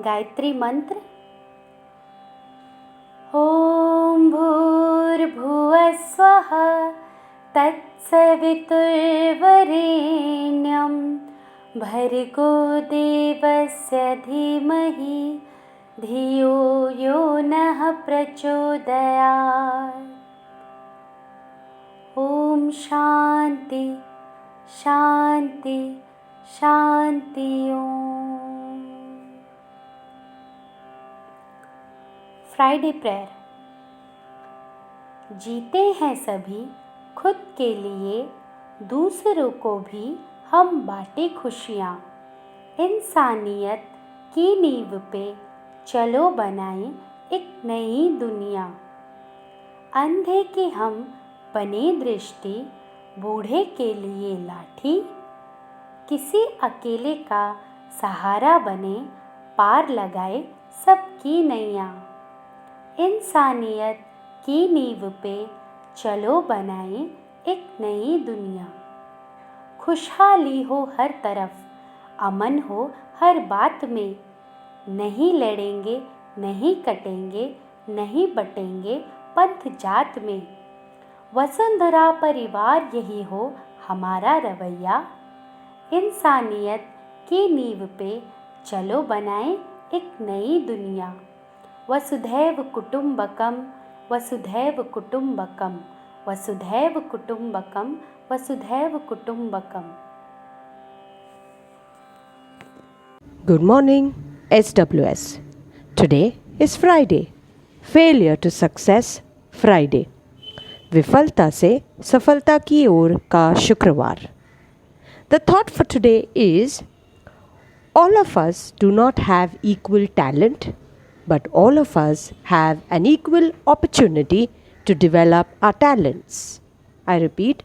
गायत्री मंत्र। ॐ भूर्भुवः स्वः तत्सवितुर्वरेण्यं भर्गो देवस्य धीमहि धियो यो नः प्रचोदयात्। ॐ शांति शांति शांति। ओम। Friday prayer. जीते हैं सभी खुद के लिए, दूसरों को भी हम बांटे खुशियाँ। इंसानियत की नींव पे चलो बनाएं एक नई दुनिया। अंधे की हम बने दृष्टि, बूढ़े के लिए लाठी, किसी अकेले का सहारा बने, पार लगाए सबकी नैया। इंसानियत की नींव पे चलो बनाएं एक नई दुनिया। खुशहाली हो हर तरफ, अमन हो हर बात में, नहीं लड़ेंगे नहीं कटेंगे, नहीं बटेंगे पंथ जात में। वसुंधरा परिवार यही हो हमारा रवैया। इंसानियत की नींव पे चलो बनाएं एक नई दुनिया। वसुधैव कुटुंबकम वसुधैव कुटुंबकम वसुधैव कुटुंबकम वसुधैव कुटुंबकम। Good morning, SWS. Today is Friday. Failure to Success Friday. विफलता से सफलता की ओर का शुक्रवार. The thought for today is, all of us do not have equal talent, but all of us have an equal opportunity to develop our talents. I repeat,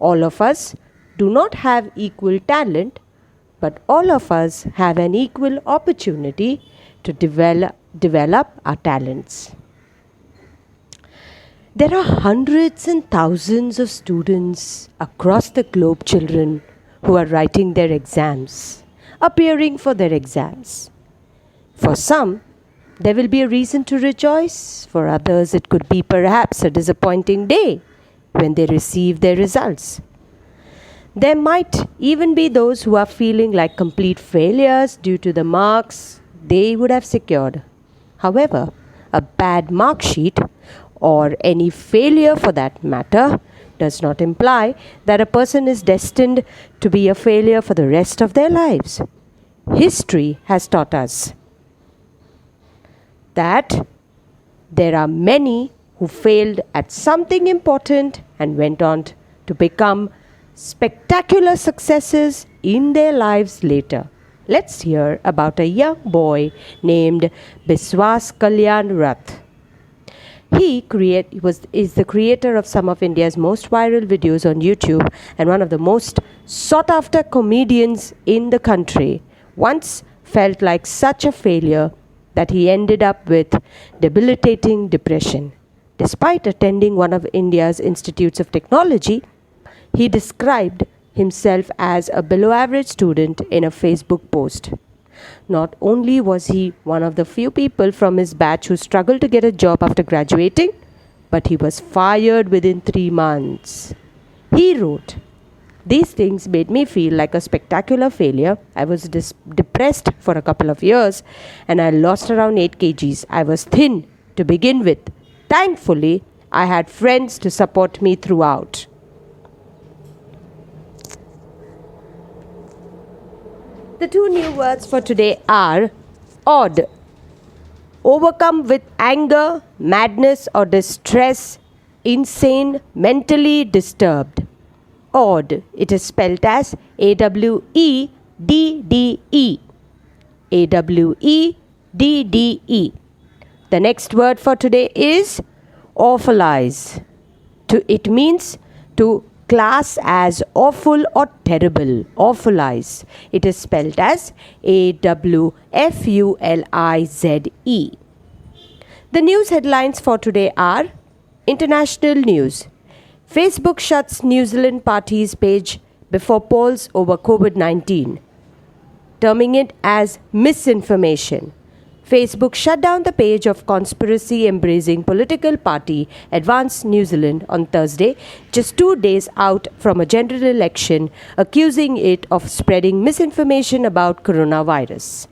all of us do not have equal talent, but all of us have an equal opportunity to develop our talents. There are hundreds and thousands of students across the globe, children who are writing their exams, appearing for their exams. For some, there will be a reason to rejoice. For others, it could be perhaps a disappointing day when they receive their results. There might even be those who are feeling like complete failures due to the marks they would have secured. However, a bad mark sheet, or any failure for that matter, does not imply that a person is destined to be a failure for the rest of their lives. History has taught us that there are many who failed at something important and went on to become spectacular successes in their lives later. Let's hear about a young boy named Biswas Kalyan Rath. He is the creator of some of India's most viral videos on YouTube and one of the most sought after comedians in the country. Once felt like such a failure that he ended up with debilitating depression. Despite attending one of India's institutes of technology, he described himself as a below average student in a Facebook post. Not only was he one of the few people from his batch who struggled to get a job after graduating, but he was fired within 3 months. He wrote, "These things made me feel like a spectacular failure. I was depressed for a couple of years and I lost around 8 kgs. I was thin to begin with. Thankfully, I had friends to support me throughout." The 2 new words for today are odd. Overcome with anger, madness or distress, insane, mentally disturbed. Odd. It is spelled as AWEDDE. AWEDDE. The next word for today is awfulize. It means to class as awful or terrible. Awfulize. It is spelled as AWFULIZE. The news headlines for today are: international news. Facebook shuts New Zealand party's page before polls over COVID-19. terming it as misinformation. Facebook shut down the page of conspiracy-embracing political party Advance New Zealand on Thursday, just 2 days out from a general election, accusing it of spreading misinformation about coronavirus.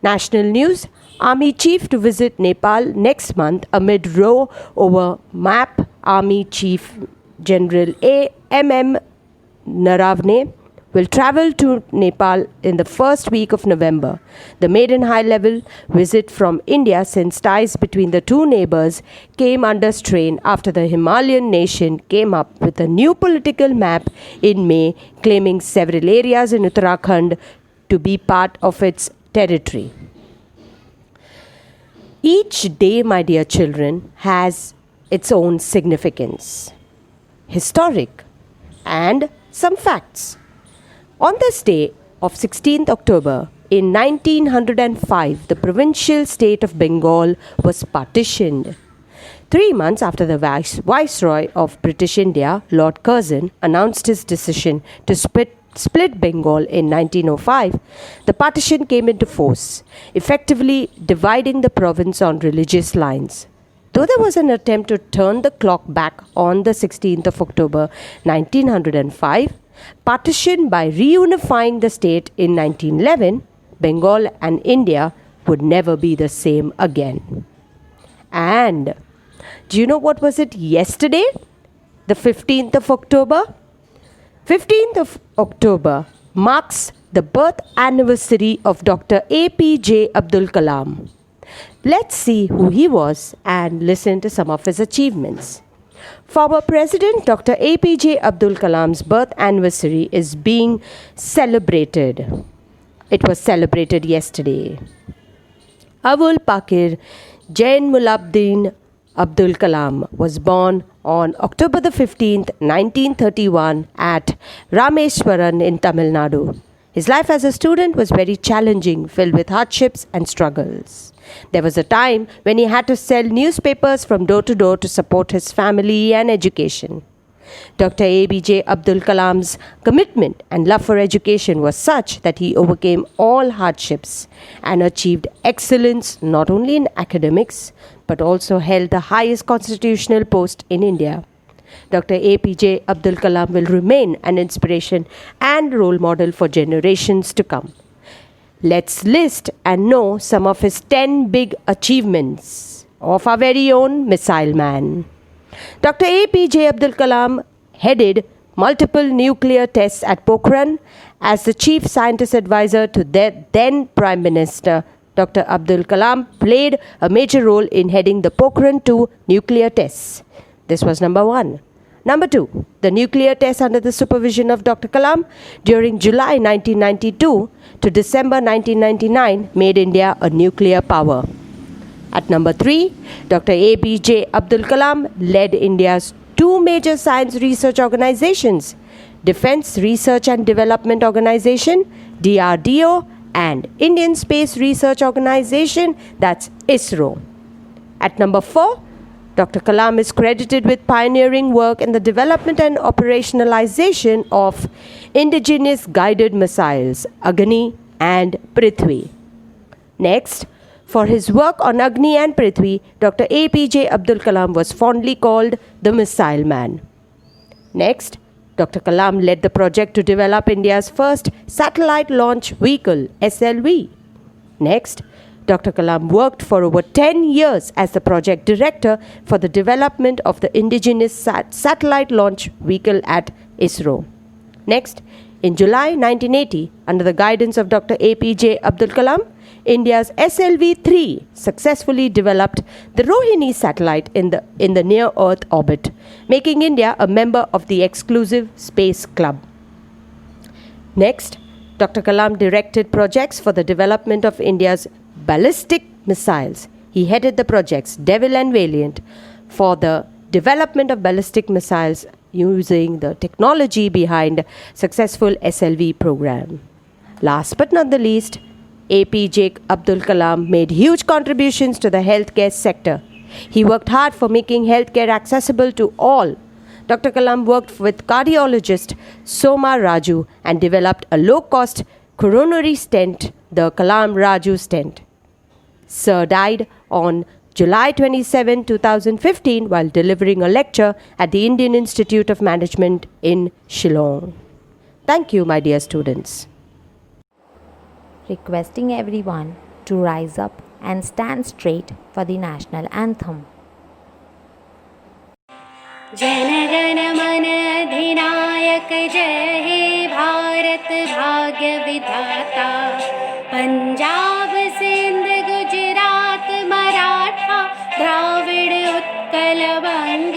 National news: Army chief to visit Nepal next month amid row over map. Army Chief General A.M.M. Naravane will travel to Nepal in the first week of November, the maiden high-level visit from India since ties between the two neighbors came under strain after the Himalayan nation came up with a new political map in May, claiming several areas in Uttarakhand to be part of its territory. Each day, my dear children, has its own significance, historic, and some facts. On this day of 16th October in 1905, the provincial state of Bengal was partitioned. 3 months after the Viceroy of British India, Lord Curzon, announced his decision to split Bengal in 1905, the partition came into force, effectively dividing the province on religious lines. Though there was an attempt to turn the clock back on the 16th of October 1905, partition by reunifying the state in 1911, Bengal and India would never be the same again. And do you know what was it yesterday? The 15th of October? 15th of October marks the birth anniversary of Dr. APJ Abdul Kalam. Let's see who he was and listen to some of his achievements. Former President Dr. APJ Abdul Kalam's birth anniversary is being celebrated. It was celebrated yesterday. Abul Pakir Jainulabdin Abdul Kalam was born on October the 15th, 1931 at Rameswaram in Tamil Nadu. His life as a student was very challenging, filled with hardships and struggles. There was a time when he had to sell newspapers from door to door to support his family and education. Dr. APJ Abdul Kalam's commitment and love for education was such that he overcame all hardships and achieved excellence not only in academics but also held the highest constitutional post in India. Dr. APJ Abdul Kalam will remain an inspiration and role model for generations to come. Let's list and know some of his 10 big achievements of our very own missile man. Dr. APJ Abdul Kalam headed multiple nuclear tests at Pokhran as the chief scientist advisor to then Prime Minister. Dr. Abdul Kalam played a major role in heading the Pokhran 2 nuclear tests. This was number 1. Number 2, the nuclear tests under the supervision of Dr. Kalam during July 1992 to December 1999 made India a nuclear power. At number 3, Dr. APJ Abdul Kalam led India's 2 major science research organizations, Defense Research and Development Organization, DRDO, and Indian Space Research Organization, that's ISRO. At number 4, Dr. Kalam is credited with pioneering work in the development and operationalization of indigenous guided missiles, Agni and Prithvi. Next, for his work on Agni and Prithvi, Dr. APJ Abdul Kalam was fondly called the Missile Man. Next, Dr. Kalam led the project to develop India's first satellite launch vehicle, SLV. Next, Dr. Kalam worked for over 10 years as the project director for the development of the indigenous satellite launch vehicle at ISRO. Next, in July 1980, under the guidance of Dr. APJ Abdul Kalam, India's SLV-3 successfully developed the Rohini satellite in the near-Earth orbit, making India a member of the exclusive Space Club. Next, Dr. Kalam directed projects for the development of India's ballistic missiles. He headed the projects Devil and Valiant for the development of ballistic missiles using the technology behind successful SLV program. Last but not the least, APJ Abdul Kalam made huge contributions to the healthcare sector. He worked hard for making healthcare accessible to all. Dr. Kalam worked with cardiologist Soma Raju and developed a low-cost coronary stent, the Kalam Raju stent. Sir died on July 27, 2015, while delivering a lecture at the Indian Institute of Management in Shillong. Thank you, my dear students. Requesting everyone to rise up and stand straight for the national anthem. जनगण मन अधिनायक जय हे भारत भाग्य विधाता पंजाब सिंध गुजरात मराठा द्राविड़ उत्कल बंग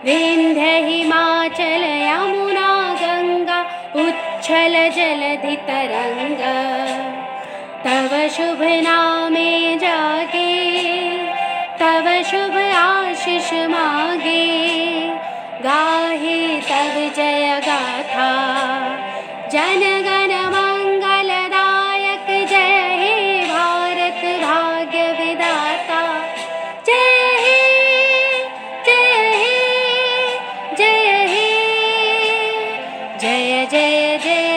विंध्य हिमाचल यमुना गंगा उच्छल जलधि तरंग तव शुभ नामे जागे तव शुभ आशीष मागे गाहे तव जय गाथा जन गण मंगलदायक जय हे भारत भाग्य विधाता जय हे जय हे जय हे जय जय जय